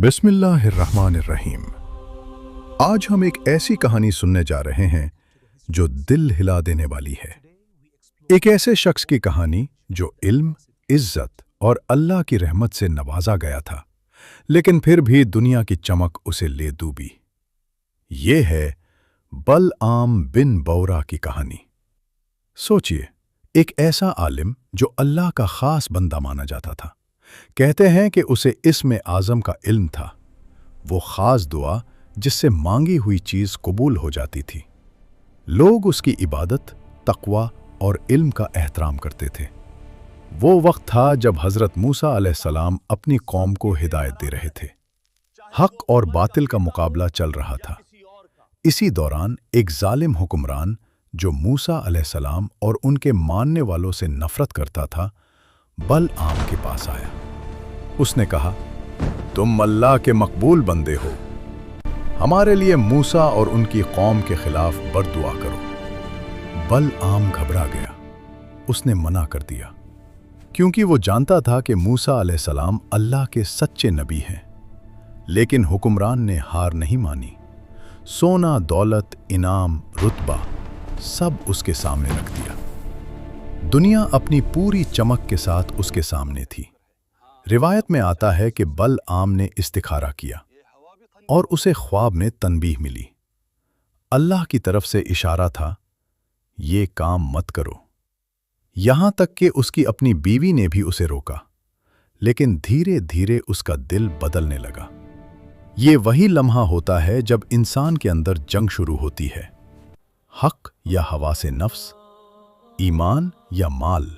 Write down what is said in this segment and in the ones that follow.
बिस्मिल्लाहिर्रहमानिर्रहीम। आज हम एक ऐसी कहानी सुनने जा रहे हैं जो दिल हिला देने वाली है। एक ऐसे शख्स की कहानी जो इल्म, इज्जत और अल्लाह की रहमत से नवाजा गया था, लेकिन फिर भी दुनिया की चमक उसे ले डूबी। ये है बलआम बिन बौरा की कहानी। सोचिए, एक ऐसा आलिम जो अल्लाह का खास बंदा माना जाता था। कहते हैं कि उसे इस्म आज़म का इल्म था, वो खास दुआ जिससे मांगी हुई चीज़ कबूल हो जाती थी। लोग उसकी इबादत, तक़वा और इल्म का एहतराम करते थे। वो वक्त था जब हज़रत मूसा अलैहिस्सलाम अपनी कौम को हिदायत दे रहे थे। हक़ और बातिल का मुकाबला चल रहा था। इसी दौरान एक जालिम हुक्मरान जो मूसा अलैहिस्सलाम और उनके मानने वालों से नफ़रत करता था, बलआम के पास आया। उसने कहा, तुम अल्लाह के मकबूल बंदे हो, हमारे लिए मूसा और उनकी कौम के खिलाफ बद्दुआ करो। बलआम घबरा गया। उसने मना कर दिया, क्योंकि वो जानता था कि मूसा अलैहिस्सलाम अल्लाह के सच्चे नबी हैं। लेकिन हुक्मरान ने हार नहीं मानी। सोना, दौलत, इनाम, रुतबा सब उसके सामने रख दिया। दुनिया अपनी पूरी चमक के साथ उसके सामने थी। रिवायत में आता है कि बलआम ने इस्तिखारा किया और उसे ख्वाब में तनबीह मिली। अल्लाह की तरफ से इशारा था, ये काम मत करो। यहां तक कि उसकी अपनी बीवी ने भी उसे रोका, लेकिन धीरे धीरे उसका दिल बदलने लगा। ये वही लम्हा होता है जब इंसान के अंदर जंग शुरू होती है, हक या हवा से नफ्स, ईमान या माल।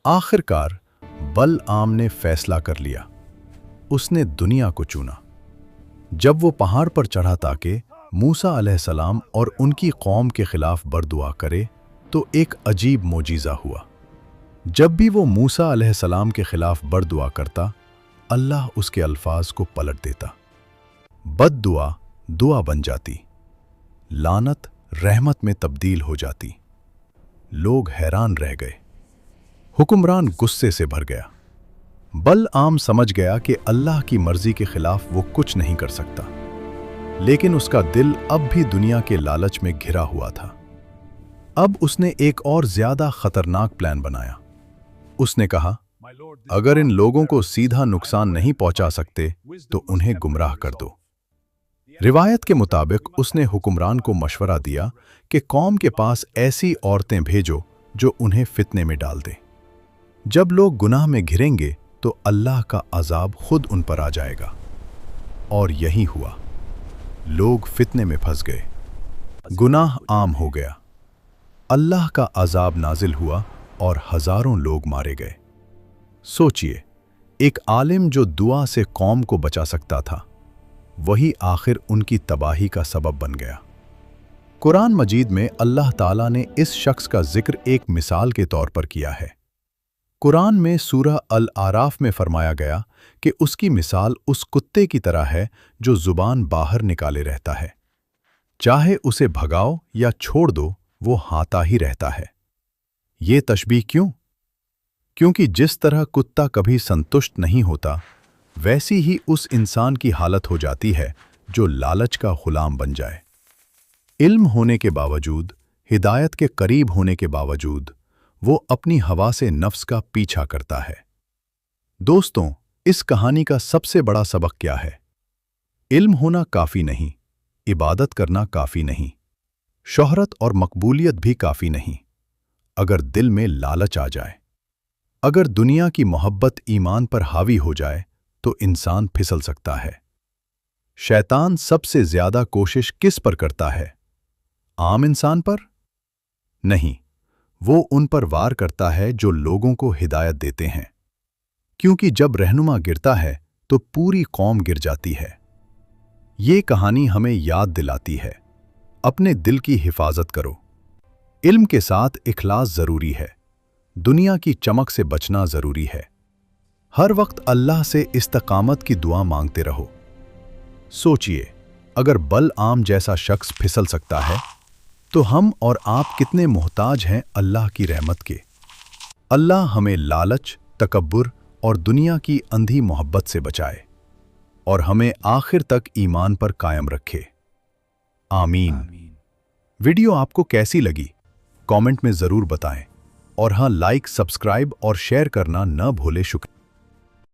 आखिरकार बलआम ने फैसला कर लिया। उसने दुनिया को चुना। जब वो पहाड़ पर चढ़ा ताकि मूसा अलैहिस्सलाम और उनकी कौम के खिलाफ बरदुआ करे, तो एक अजीब मोजीज़ा हुआ। जब भी वो मूसा अलैहिस्सलाम के खिलाफ बरदुआ करता, अल्लाह उसके अल्फाज को पलट देता। बद्दुआ दुआ बन जाती, लानत रहमत में तब्दील हो जाती। लोग हैरान रह गए। हुक्मरान गुस्से से भर गया। बलआम समझ गया कि अल्लाह की मर्जी के खिलाफ वो कुछ नहीं कर सकता, लेकिन उसका दिल अब भी दुनिया के लालच में घिरा हुआ था। अब उसने एक और ज्यादा खतरनाक प्लान बनाया। उसने कहा, अगर इन लोगों को सीधा नुकसान नहीं पहुंचा सकते तो उन्हें गुमराह कर दो। रिवायत के मुताबिक उसने हुक्मरान को मशवरा दिया कि कौम के पास ऐसी औरतें भेजो जो उन्हें फितने में डाल दें। जब लोग गुनाह में घिरेंगे तो अल्लाह का अजाब खुद उन पर आ जाएगा। और यही हुआ। लोग फितने में फंस गए। गुनाह आम हो गया। अल्लाह का अजाब नाजिल हुआ और हजारों लोग मारे गए। सोचिए, एक आलिम जो दुआ से कौम को बचा सकता था, वही आखिर उनकी तबाही का सबब बन गया। कुरान मजीद में अल्लाह ताला ने इस शख्स का जिक्र एक मिसाल के तौर पर किया है। कुरान में सूरह अल आराफ में फरमाया गया कि उसकी मिसाल उस कुत्ते की तरह है जो जुबान बाहर निकाले रहता है। चाहे उसे भगाओ या छोड़ दो, वो हाँता ही रहता है। ये तशबीह क्यों? क्योंकि जिस तरह कुत्ता कभी संतुष्ट नहीं होता, वैसी ही उस इंसान की हालत हो जाती है जो लालच का गुलाम बन जाए। इल्म होने के बावजूद, हिदायत के करीब होने के बावजूद, वो अपनी हवा से नफ्स का पीछा करता है। दोस्तों, इस कहानी का सबसे बड़ा सबक क्या है? इल्म होना काफी नहीं, इबादत करना काफी नहीं, शोहरत और मकबूलियत भी काफी नहीं, अगर दिल में लालच आ जाए। अगर दुनिया की मोहब्बत ईमान पर हावी हो जाए तो इंसान फिसल सकता है। शैतान सबसे ज्यादा कोशिश किस पर करता है? आम इंसान पर? नहीं, वो उन पर वार करता है जो लोगों को हिदायत देते हैं। क्योंकि जब रहनुमा गिरता है तो पूरी कौम गिर जाती है। ये कहानी हमें याद दिलाती है, अपने दिल की हिफाजत करो। इल्म के साथ इखलास जरूरी है। दुनिया की चमक से बचना जरूरी है। हर वक्त अल्लाह से इस्तकामत की दुआ मांगते रहो। सोचिए, अगर बलआम जैसा शख्स फिसल सकता है, तो हम और आप कितने मोहताज हैं अल्लाह की रहमत के। अल्लाह हमें लालच, तकब्बुर और दुनिया की अंधी मोहब्बत से बचाए। اور ہمیں آخر تک ایمان پر قائم رکھے۔ آمین۔ ویڈیو آپ کو کیسی لگی؟ کامنٹ میں ضرور بتائیں، اور ہاں، لائک، سبسکرائب اور شیئر کرنا نہ بھولے۔ شکریہ۔